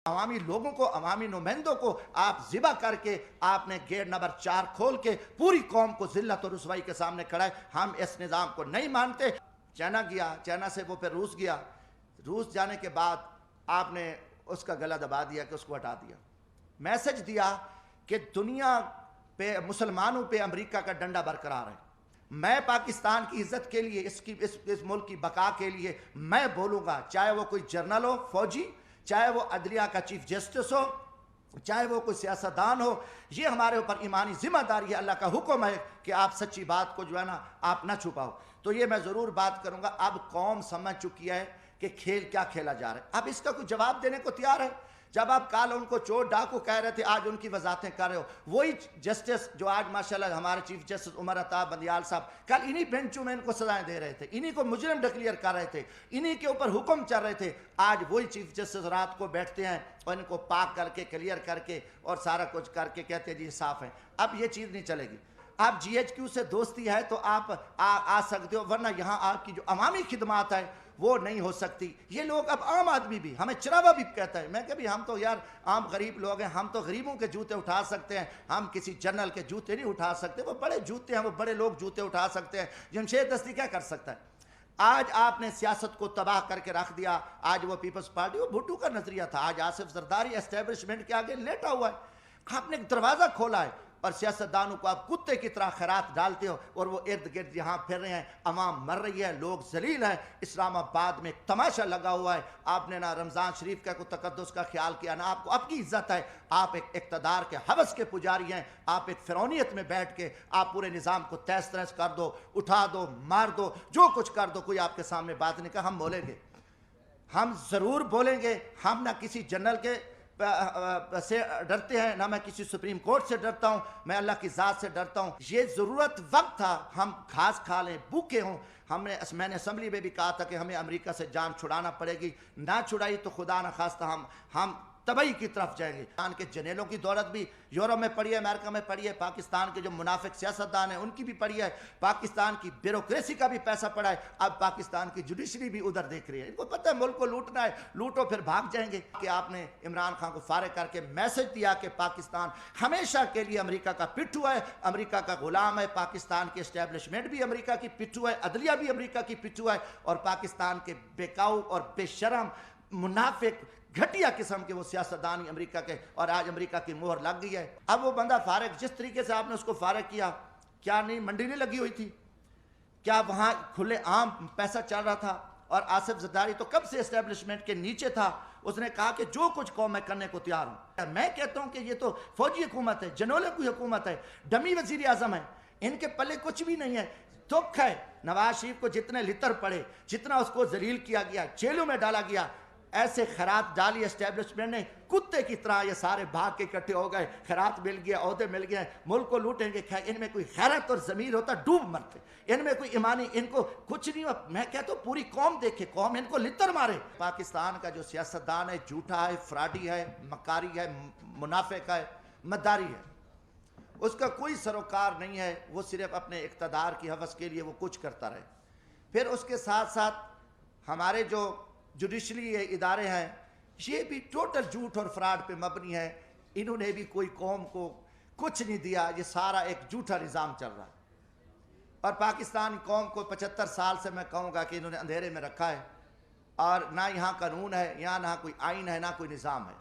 عوامی لوگوں کو، عوامی نمائندوں کو آپ ذبح کر کے آپ نے گیٹ نمبر 4 کھول کے پوری قوم کو ذلت اور رسوائی کے سامنے کھڑا ہے۔ ہم اس نظام کو نہیں مانتے۔ چائنا گیا، چائنا سے وہ پھر روس گیا، روس جانے کے بعد آپ نے اس کا گلا دبا دیا کہ اس کو ہٹا دیا، میسج دیا کہ دنیا پہ مسلمانوں پہ امریکہ کا ڈنڈا برقرار ہے، میں پاکستان کی عزت کے لیے، اس ملک کی بقا کے لیے میں بولوں گا، چاہے وہ کوئی جرنل ہو، فوجی، چاہے وہ عدلیہ کا چیف جسٹس ہو، چاہے وہ کوئی سیاستدان ہو، یہ ہمارے اوپر ایمانی ذمہ داری ہے، اللہ کا حکم ہے کہ آپ سچی بات کو جو ہے نا آپ نہ چھپاؤ۔ تو یہ میں ضرور بات کروں گا۔ اب قوم سمجھ چکی ہے کہ کھیل کیا کھیلا جا رہا ہے، اب اس کا کوئی جواب دینے کو تیار ہے۔ جب آپ کال ان کو چور ڈاکو کہہ رہے تھے، آج ان کی وضاحتیں کر رہے ہو، وہی جسٹس جو آج ماشاءاللہ ہمارے چیف جسٹس عمر عطا بندیال صاحب کل انہی بینچوں میں ان کو سزائیں دے رہے تھے، انہی کو مجرم ڈکلیئر کر رہے تھے، انہی کے اوپر حکم چل رہے تھے، آج وہی چیف جسٹس رات کو بیٹھتے ہیں اور ان کو پاک کر کے کلیئر کر کے اور سارا کچھ کر کے کہتے ہیں جی صاف ہیں۔ اب یہ چیز نہیں چلے گی۔ آپ جی ایچ کیو سے دوستی ہے تو آپ آ سکتے ہو، ورنہ یہاں آپ کی جو عوامی خدمات ہے وہ نہیں ہو سکتی۔ یہ لوگ اب عام آدمی بھی، ہمیں چراوا بھی کہتا ہے، میں کہ بھی ہم تو یار عام غریب لوگ ہیں، ہم تو غریبوں کے جوتے اٹھا سکتے ہیں، ہم کسی جنرل کے جوتے نہیں اٹھا سکتے، وہ بڑے جوتے ہیں، وہ بڑے لوگ جوتے اٹھا سکتے ہیں، جمشید دستی کیا کر سکتا ہے؟ آج آپ نے سیاست کو تباہ کر کے رکھ دیا۔ آج وہ پیپلز پارٹی، وہ بھٹو کا نظریہ تھا، آج آصف زرداری اسٹیبلشمنٹ کے آگے لیٹا ہوا ہے۔ آپ نے ایک دروازہ کھولا ہے اور سیاستدانوں کو آپ کتے کی طرح خیرات ڈالتے ہو اور وہ ارد گرد یہاں پھر رہے ہیں، عوام مر رہی ہے، لوگ ذلیل ہیں۔ اسلام آباد میں ایک تماشا لگا ہوا ہے، آپ نے نہ رمضان شریف کا کوئی تقدس کا خیال کیا، نہ آپ کو آپ کی عزت ہے، آپ ایک اقتدار کے ہوس کے پجاری ہیں، آپ ایک فرعونیت میں بیٹھ کے آپ پورے نظام کو تہس نہس کر دو، اٹھا دو، مار دو، جو کچھ کر دو، کوئی آپ کے سامنے بات نہیں کہا۔ ہم بولیں گے، ہم ضرور بولیں گے، ہم نہ کسی جنرل کے سے ڈرتے ہیں، نہ میں کسی سپریم کورٹ سے ڈرتا ہوں، میں اللہ کی ذات سے ڈرتا ہوں۔ یہ ضرورت وقت تھا ہم گھاس کھا لیں، بھوکے ہوں۔ میں نے اسمبلی میں بھی کہا تھا کہ ہمیں امریکہ سے جان چھڑانا پڑے گی، نہ چھڑائی تو خدا نہ خواستہ ہم تباہی کی طرف جائیں گے۔ پاکستان کے جنیلوں کی دولت بھی یورپ میں پڑی ہے، امریکہ میں پڑی ہے، پاکستان کے جو منافق سیاستدان ہیں ان کی بھی پڑی ہے، پاکستان کی بیوروکریسی کا بھی پیسہ پڑا ہے۔ اب پاکستان کی جوڈیشری بھی ادھر دیکھ رہی ہے، ان کو پتہ ہے ملک کو لوٹنا ہے، لوٹو پھر بھاگ جائیں گے۔ کہ آپ نے عمران خان کو فارغ کر کے میسج دیا کہ پاکستان ہمیشہ کے لیے امریکہ کا پٹھو ہے، امریکہ کا غلام ہے، پاکستان کی اسٹیبلشمنٹ بھی امریکہ کی پٹھو ہے، عدلیہ بھی امریکہ کی پٹھو ہے، اور پاکستان کے بیکاؤ اور بے شرم منافق گھٹیا قسم کے وہ سیاستدان امریکہ کے، اور آج امریکہ کی مہر لگ گئی ہے۔ اب وہ بندہ فارغ، جس طریقے سے آپ نے اس کو فارغ کیا، کیا نہیں منڈی نہیں لگی ہوئی تھی؟ کیا وہاں کھلے عام پیسہ چل رہا تھا؟ اور آصف زرداری تو کب سے اسٹیبلشمنٹ کے نیچے تھا، اس نے کہا کہ جو کچھ قوم میں کرنے کو تیار ہوں۔ میں کہتا ہوں کہ یہ تو فوجی حکومت ہے، جنولے کی حکومت ہے، ڈمی وزیر اعظم ہے، ان کے پلے کچھ بھی نہیں ہے۔ دکھ ہے نواز شریف کو جتنے لتر پڑے، جتنا اس کو ذلیل کیا گیا، جیلوں میں ڈالا گیا، ایسے خیرات ڈالی اسٹیبلشمنٹ نے، کتے کی طرح یہ سارے بھاگ کے اکٹھے ہو گئے، خیرات مل گیا، عہدے مل گئے، ملک کو لوٹیں گے۔ ان میں کوئی خیرت اور ضمیر ہوتا ڈوب مرتے، ان میں کوئی ایمانی، ان کو کچھ نہیں۔ میں کہتا ہوں پوری قوم دیکھے، قوم ان کو لتر مارے۔ پاکستان کا جو سیاستدان ہے جھوٹا ہے، فراڈی ہے، مکاری ہے، منافق ہے، مداری ہے، اس کا کوئی سروکار نہیں ہے، وہ صرف اپنے اقتدار کی ہوس کے لیے وہ کچھ کرتا رہے۔ پھر اس کے ساتھ ساتھ ہمارے جو جوڈیشلی ادارے ہیں یہ بھی ٹوٹل جھوٹ اور فراڈ پہ مبنی ہے، انہوں نے بھی کوئی قوم کو کچھ نہیں دیا، یہ سارا ایک جھوٹا نظام چل رہا ہے۔ اور پاکستان قوم کو 75 سال سے میں کہوں گا کہ انہوں نے اندھیرے میں رکھا ہے، اور نہ یہاں قانون ہے، یہاں نہ کوئی آئین ہے، نہ کوئی نظام ہے،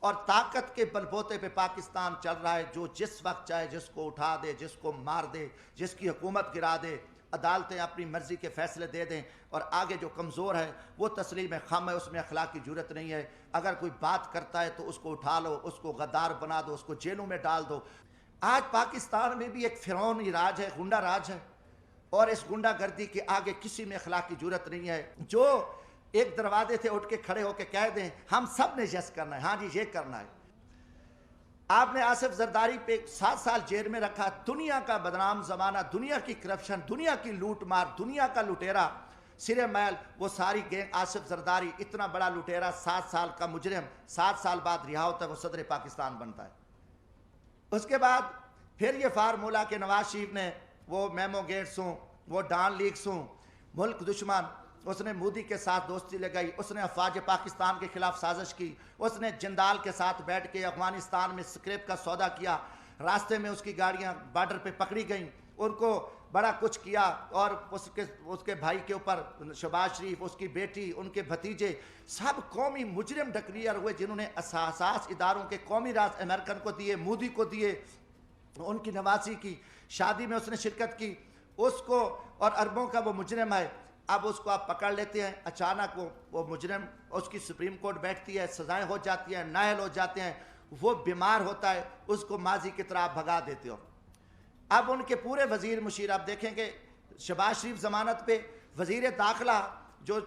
اور طاقت کے بل بوتے پہ پاکستان چل رہا ہے، جو جس وقت چاہے جس کو اٹھا دے، جس کو مار دے، جس کی حکومت گرا دے، عدالتیں اپنی مرضی کے فیصلے دے دیں، اور آگے جو کمزور ہے وہ تسلیم خم ہے، اس میں اخلاق کی جرت نہیں ہے، اگر کوئی بات کرتا ہے تو اس کو اٹھا لو، اس کو غدار بنا دو، اس کو جیلوں میں ڈال دو۔ آج پاکستان میں بھی ایک فرعونی راج ہے، گنڈا راج ہے، اور اس گنڈا گردی کے آگے کسی میں اخلاق کی جرت نہیں ہے۔ جو ایک دروازے سے اٹھ کے کھڑے ہو کے کہہ دیں ہم سب نے یس کرنا ہے، ہاں جی یہ کرنا ہے۔ آپ نے آصف زرداری پہ 7 سال جیل میں رکھا، دنیا کا بدنام زمانہ، دنیا کی کرپشن، دنیا کی لوٹ مار، دنیا کا لٹیرا سرے میل، وہ ساری گینگ آصف زرداری اتنا بڑا لٹیرا، 7 سال کا مجرم 7 سال بعد رہا ہوتا ہے، وہ صدر پاکستان بنتا ہے۔ اس کے بعد پھر یہ فارمولہ کہ نواز شریف نے وہ میمو گیٹس ہوں، وہ ڈان لیکس ہوں، ملک دشمن، اس نے مودی کے ساتھ دوستی لگائی، اس نے افواج پاکستان کے خلاف سازش کی، اس نے جندال کے ساتھ بیٹھ کے افغانستان میں اسکریپ کا سودا کیا، راستے میں اس کی گاڑیاں بارڈر پہ پکڑی گئیں، ان کو بڑا کچھ کیا، اور اس کے بھائی کے اوپر شہباز شریف، اس کی بیٹی، ان کے بھتیجے، سب قومی مجرم ڈکلیئر ہوئے، جنہوں نے اساس اداروں کے قومی راز امریکن کو دیے، مودی کو دیے، ان کی نواسی کی شادی میں اس نے شرکت کی، اس کو اور اربوں کا وہ مجرم ہے، اب اس کو آپ پکڑ لیتے ہیں، اچانک وہ مجرم، اس کی سپریم کورٹ بیٹھتی ہے، سزائیں ہو جاتی ہیں، نائل ہو جاتے ہیں، وہ بیمار ہوتا ہے، اس کو ماضی کی طرح بھگا دیتے ہو۔ اب ان کے پورے وزیر مشیر آپ دیکھیں کہ شہباز شریف ضمانت پہ، وزیر داخلہ جو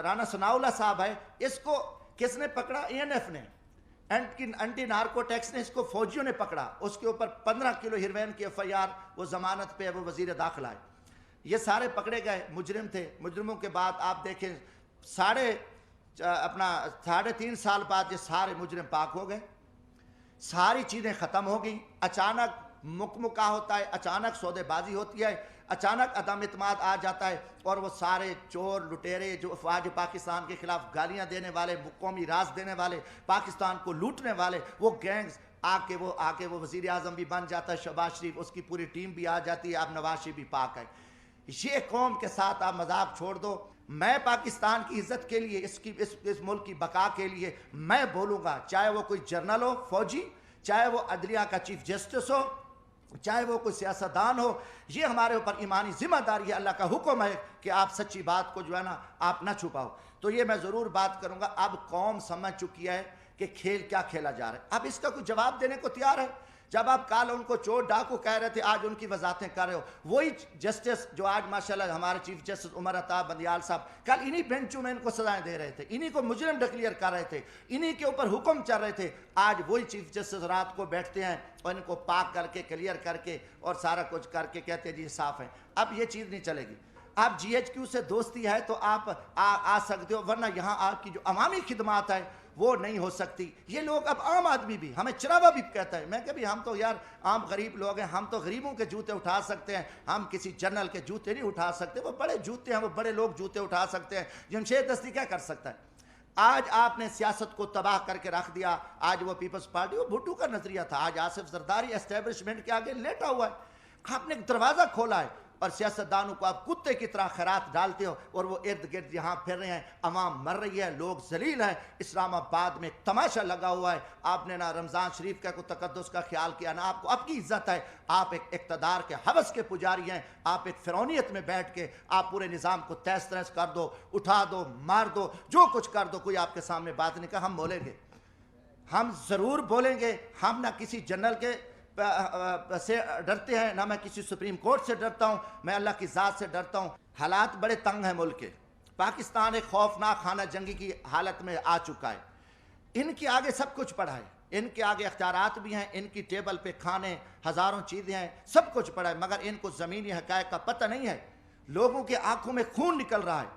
رانا ثناء اللہ صاحب ہے، اس کو کس نے پکڑا؟ اے این ایف نے، اینٹی نارکو ٹیکس نے، اس کو فوجیوں نے پکڑا، اس کے اوپر 15 کلو ہیروین کی ایف آئی آر، وہ ضمانت پہ ہے، وہ وزیر داخلہ ہے۔ یہ سارے پکڑے گئے، مجرم تھے، مجرموں کے بعد آپ دیکھیں ساڑھے 3 سال بعد یہ سارے مجرم پاک ہو گئے، ساری چیزیں ختم ہو گئیں، اچانک مکمکہ ہوتا ہے، اچانک سودے بازی ہوتی ہے، اچانک عدم اعتماد آ جاتا ہے، اور وہ سارے چور لٹیرے جو افواج پاکستان کے خلاف گالیاں دینے والے، قومی راز دینے والے، پاکستان کو لوٹنے والے، وہ گینگز آ کے وہ وزیر اعظم بھی بن جاتا ہے شہباز شریف، اس کی پوری ٹیم بھی آ جاتی ہے، اب نواز شریف بھی پاک ہے۔ یہ قوم کے ساتھ آپ مذاق چھوڑ دو، میں پاکستان کی عزت کے لیے، اس ملک کی بقا کے لیے میں بولوں گا، چاہے وہ کوئی جرنل ہو، فوجی، چاہے وہ عدلیہ کا چیف جسٹس ہو، چاہے وہ کوئی سیاستدان ہو، یہ ہمارے اوپر ایمانی ذمہ داری ہے، اللہ کا حکم ہے کہ آپ سچی بات کو جو ہے نا آپ نہ چھپاؤ۔ تو یہ میں ضرور بات کروں گا، اب قوم سمجھ چکی ہے کہ کھیل کیا کھیلا جا رہا ہے، اب اس کا کوئی جواب دینے کو تیار ہے۔ جب آپ کال ان کو چور ڈاکو کہہ رہے تھے، آج ان کی وضاحتیں کر رہے ہو، وہی جسٹس جو آج ماشاءاللہ ہمارے چیف جسٹس عمر عطا بندیال صاحب کل انہی بینچوں میں ان کو سزائیں دے رہے تھے، انہی کو مجرم ڈکلیئر کر رہے تھے، انہی کے اوپر حکم چل رہے تھے، آج وہی چیف جسٹس رات کو بیٹھتے ہیں اور ان کو پاک کر کے کلیئر کر کے اور سارا کچھ کر کے کہتے ہیں جی صاف ہیں۔ اب یہ چیز نہیں چلے گی، اب جی ایچ کیو سے دوستی ہے تو آپ آ سکتے ہو، ورنہ یہاں آپ کی جو عوامی خدمات ہے وہ نہیں ہو سکتی۔ یہ لوگ اب عام آدمی بھی، ہمیں چراوا بھی کہتا ہے، میں کہ بھی ہم تو یار عام غریب لوگ ہیں، ہم تو غریبوں کے جوتے اٹھا سکتے ہیں، ہم کسی جنرل کے جوتے نہیں اٹھا سکتے، وہ بڑے جوتے ہیں، وہ بڑے لوگ جوتے اٹھا سکتے ہیں، جمشید دستی کیا کر سکتا ہے؟ آج آپ نے سیاست کو تباہ کر کے رکھ دیا، آج وہ پیپلز پارٹی، وہ بھٹو کا نظریہ تھا، آج آصف زرداری اسٹیبلشمنٹ کے آگے لیٹا ہوا ہے، آپ نے ایک دروازہ کھولا ہے، اور سیاستدانوں کو آپ کتے کی طرح خیرات ڈالتے ہو، اور وہ ارد گرد یہاں پھر رہے ہیں، عوام مر رہی ہے، لوگ ذلیل ہیں، اسلام آباد میں تماشا لگا ہوا ہے، آپ نے نہ رمضان شریف کا کوئی تقدس کا خیال کیا، نہ آپ کو اب کی عزت ہے، آپ ایک اقتدار کے ہوس کے پجاری ہیں، آپ ایک فرعونیت میں بیٹھ کے آپ پورے نظام کو تہس نہس کر دو، اٹھا دو، مار دو، جو کچھ کر دو، کوئی آپ کے سامنے بات نہیں کہا، ہم بولیں گے، ہم ضرور بولیں گے، ہم نہ کسی جنرل کے سے ڈرتے ہیں، نہ میں کسی سپریم کورٹ سے ڈرتا ہوں، میں اللہ کی ذات سے ڈرتا ہوں۔ حالات بڑے تنگ ہیں ملک کے، پاکستان ایک خوفناک خانہ جنگی کی حالت میں آ چکا ہے، ان کے آگے سب کچھ پڑا ہے، ان کے آگے اختیارات بھی ہیں، ان کی ٹیبل پہ کھانے ہزاروں چیزیں ہیں، سب کچھ پڑا ہے، مگر ان کو زمینی حقائق کا پتہ نہیں ہے، لوگوں کے آنکھوں میں خون نکل رہا ہے،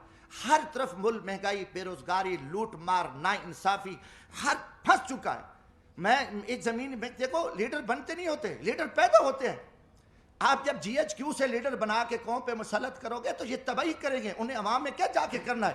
ہر طرف ملک مہنگائی، بے روزگاری، لوٹ مار، نا انصافی، ہر پھنس چکا ہے۔ میں ایک زمین میں دیکھو، لیڈر بنتے نہیں ہوتے، لیڈر پیدا ہوتے ہیں۔ آپ جب جی ایچ کیو سے لیڈر بنا کے قوم پہ مسلط کرو گے تو یہ تباہی کریں گے، انہیں عوام میں کیا جا کے کرنا ہے،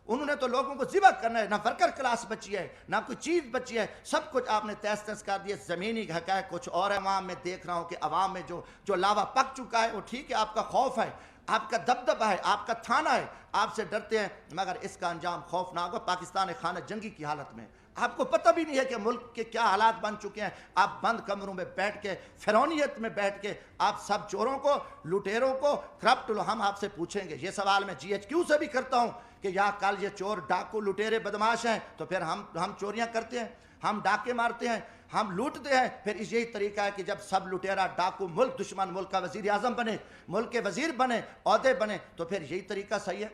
انہوں نے تو لوگوں کو ذبح کرنا ہے، نہ ورکر کلاس بچی ہے، نہ کوئی چیز بچی ہے، سب کچھ آپ نے تہس نہس کر دیا، زمینی حقائق کچھ اور ہے۔ عوام میں دیکھ رہا ہوں کہ عوام میں جو لاوا پک چکا ہے، وہ ٹھیک ہے، آپ کا خوف ہے، آپ کا دبدبہ ہے، آپ کا تھانہ ہے، آپ سے ڈرتے ہیں، مگر اس کا انجام خوفناک ہوگا۔ پاکستان ایک خانہ جنگی کی حالت میں، آپ کو پتہ بھی نہیں ہے کہ ملک کے کیا حالات بن چکے ہیں، آپ بند کمروں میں بیٹھ کے، فرعونیت میں بیٹھ کے، آپ سب چوروں کو، لٹیروں کو، کرپٹ لو، ہم آپ سے پوچھیں گے، یہ سوال میں جی ایچ کیو سے بھی کرتا ہوں کہ یا کل یہ چور ڈاکو لٹیرے بدماش ہیں تو پھر ہم چوریاں کرتے ہیں، ہم ڈاکے مارتے ہیں، ہم لوٹتے ہیں، پھر یہی طریقہ ہے کہ جب سب لٹیرا ڈاکو ملک دشمن ملک کا وزیر اعظم بنے، ملک کے وزیر بنے، عہدے بنے، تو پھر یہی طریقہ صحیح ہے۔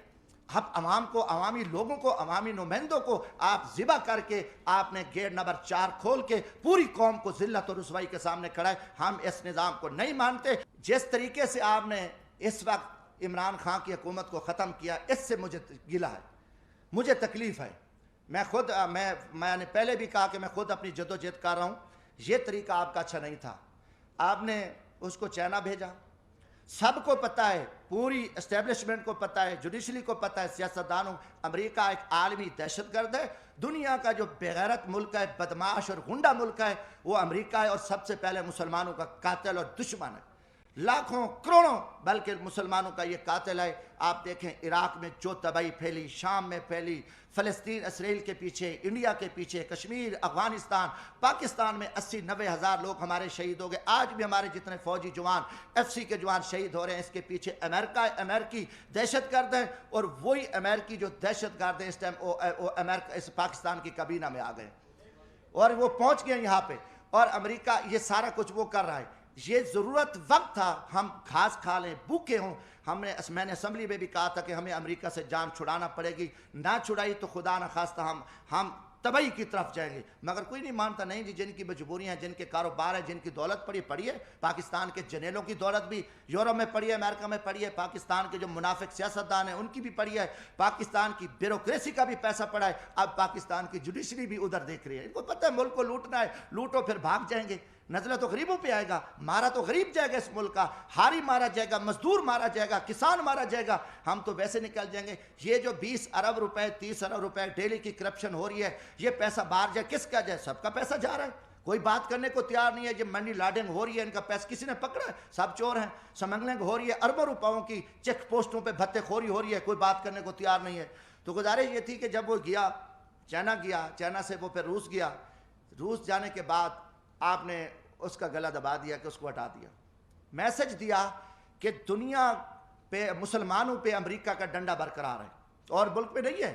اب عوام کو، عوامی لوگوں کو، عوامی نمائندوں کو آپ ذبح کر کے آپ نے گیٹ نمبر 4 کھول کے پوری قوم کو ذلت و رسوائی کے سامنے کھڑا ہے۔ ہم اس نظام کو نہیں مانتے۔ جس طریقے سے آپ نے اس وقت عمران خان کی حکومت کو ختم کیا، اس سے مجھے گلہ ہے، مجھے تکلیف ہے۔ میں نے پہلے بھی کہا کہ میں خود اپنی جدوجہد کر رہا ہوں، یہ طریقہ آپ کا اچھا نہیں تھا۔ آپ نے اس کو چائنا بھیجا، سب کو پتہ ہے، پوری اسٹیبلشمنٹ کو پتہ ہے، جوڈیشری کو پتہ ہے، سیاستدانوں، امریکہ ایک عالمی دہشت گرد ہے۔ دنیا کا جو بے غیرت ملک ہے، بدمعاش اور غنڈہ ملک ہے، وہ امریکہ ہے، اور سب سے پہلے مسلمانوں کا قاتل اور دشمن ہے۔ لاکھوں کروڑوں بلکہ مسلمانوں کا یہ قاتل ہے۔ آپ دیکھیں عراق میں جو تباہی پھیلی، شام میں پھیلی، فلسطین اسرائیل کے پیچھے، انڈیا کے پیچھے، کشمیر، افغانستان، پاکستان میں 80-90 ہزار لوگ ہمارے شہید ہو گئے۔ آج بھی ہمارے جتنے فوجی جوان، ایف سی کے جوان شہید ہو رہے ہیں، اس کے پیچھے امریکہ ہے، امریکی دہشت گرد ہیں، اور وہی امریکی جو دہشت گرد ہیں اس ٹائم وہ امریکہ اس پاکستان کی کابینہ میں آ گئے اور وہ پہنچ گئے یہاں پہ، اور امریکہ یہ سارا کچھ وہ کر رہا ہے۔ یہ ضرورت وقت تھا ہم گھاس کھا لیں، بھوکے ہوں۔ میں نے اسمبلی میں بھی کہا تھا کہ ہمیں امریکہ سے جان چھڑانا پڑے گی، نہ چھڑائی تو خدا نہ خواستہ ہم تباہی کی طرف جائیں گے۔ مگر کوئی نہیں مانتا، نہیں جی، جن کی مجبوریاں ہیں، جن کے کاروبار ہیں، جن کی دولت پڑی ہے، پاکستان کے جنرلوں کی دولت بھی یورپ میں پڑی ہے، امریکہ میں پڑی ہے، پاکستان کے جو منافق سیاستدان ہیں ان کی بھی پڑی ہے، پاکستان کی بیوروکریسی کا بھی پیسہ پڑا ہے۔ اب پاکستان کی جوڈیشری بھی ادھر دیکھ رہی ہے، ان کو پتہ ہے ملک کو لوٹنا ہے، لوٹو پھر بھاگ جائیں گے۔ نزلہ تو غریبوں پہ آئے گا، مارا تو غریب جائے گا، اس ملک کا ہاری مارا جائے گا، مزدور مارا جائے گا، کسان مارا جائے گا، ہم تو ویسے نکل جائیں گے۔ یہ جو 20 ارب روپے 30 ارب روپے ڈیلی کی کرپشن ہو رہی ہے، یہ پیسہ باہر جائے، کس کا جائے؟ سب کا پیسہ جا رہا ہے، کوئی بات کرنے کو تیار نہیں ہے۔ جب منی لاڈنگ ہو رہی ہے، ان کا پیسہ کسی نے پکڑا ہے؟ سب چور ہیں۔ سمگلنگ ہو رہی ہے، اربوں روپوں کی چیک پوسٹوں پہ بھتے خوری ہو رہی ہے، کوئی بات کرنے کو تیار نہیں ہے۔ تو گزارش یہ تھی کہ جب وہ گیا چائنا سے وہ پھر روس گیا، روس جانے کے بعد آپ نے اس کا گلا دبا دیا کہ اس کو ہٹا دیا، میسج دیا کہ دنیا پہ مسلمانوں پہ امریکہ کا ڈنڈا برقرار ہے اور ملک پہ نہیں ہے۔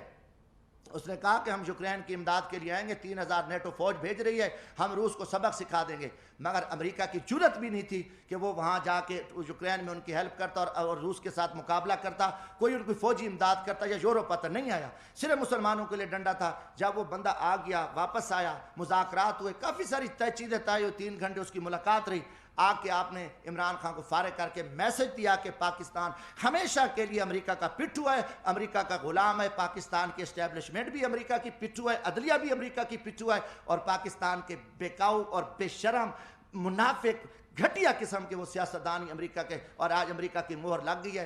اس نے کہا کہ ہم یوکرین کی امداد کے لیے آئیں گے، 3000 نیٹو فوج بھیج رہی ہے، ہم روس کو سبق سکھا دیں گے۔ مگر امریکہ کی جرت بھی نہیں تھی کہ وہ وہاں جا کے یوکرین میں ان کی ہیلپ کرتا اور روس کے ساتھ مقابلہ کرتا، کوئی ان کی فوجی امداد کرتا یا یورپ آتا، نہیں آیا۔ صرف مسلمانوں کے لیے ڈنڈا تھا۔ جب وہ بندہ آ گیا، واپس آیا، مذاکرات ہوئے، کافی ساری چیزیں طے ہوئی، 3 گھنٹے اس کی ملاقات رہی۔ آ کے آپ نے عمران خان کو فارغ کر کے میسج دیا کہ پاکستان ہمیشہ کے لیے امریکہ کا پٹھو ہے، امریکہ کا غلام ہے، پاکستان کی اسٹیبلشمنٹ بھی امریکہ کی پٹھو ہے، عدلیہ بھی امریکہ کی پٹھو ہے، اور پاکستان کے بیکاؤ اور بے شرم منافق گھٹیا قسم کے وہ سیاستدان امریکہ کے، اور آج امریکہ کی مہر لگ گئی ہے۔